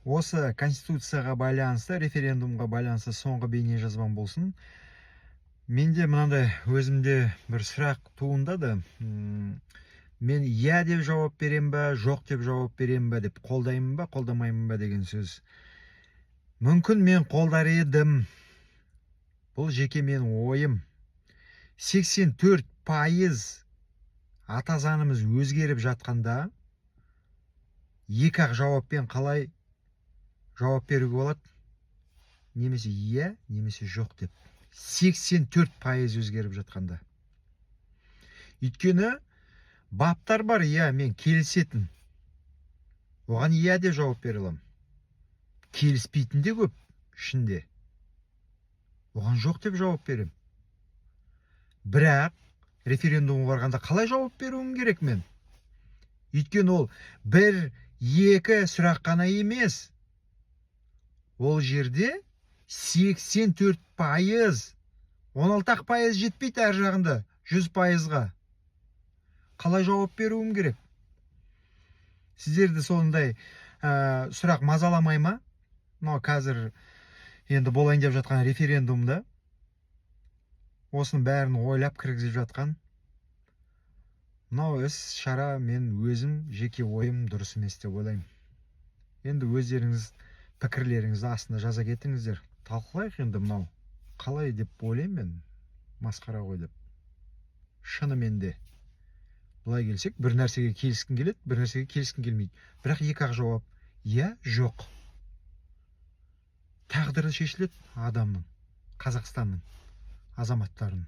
Осы конституцияға байланысты, референдумға байланысты соңғы бейне жазбам болсын. Менде мынандай өзімде бір сұрақ туындады. Мен иә деп жауап берем ба, жоқ деп жауап берем ба, деп қолдаймын ба, қолдамаймын ба деген сөз. Мүмкін мен қолдар едім. Бұл жеке мен ойым. 84% ата заңымыз өзгеріп жатқанда, екі-ақ жауаппен қалай жауап беруге болады? Немесе иә, немесе жоқ деп. 84% өзгеріп жатқанда. Өйткені баптар бар, иә, мен келісетін. Оған иә деп жауап бере аламын. Келіспейтін де көп ішінде. Оған жоқ деп жауап берем. Бірақ референдумға барғанда қалай жауап беруім керек мен? Өйткені ол 1-2 сұрақ қана емес. Ол жерде 84%, 16% жетпейді әр жағында 100%-ға. Қалай жауап беруім керек? Сіздерді сондай сұрақ мазаламай ма? Қазір енді болайын деп жатқан референдумда осының бәрін ойлап кіргізіп жатқан. Іс шара мен өзім жеке ойым дұрыс емес деп ойлаймын. Енді өздеріңіз пікірлеріңізді астына жаза кетіңіздер. Талқылайық енді мынау. Қалай деп ойлаймын мен, масқара ғой деп. Шынымен де. Бұлай келсек, бір нәрсеге келіскін келеді, бір нәрсеге келіскін келмейді. Бірақ екі-ақ жауап, иә, жоқ. Тағдыры шешіледі адамның, Қазақстанның азаматтарының.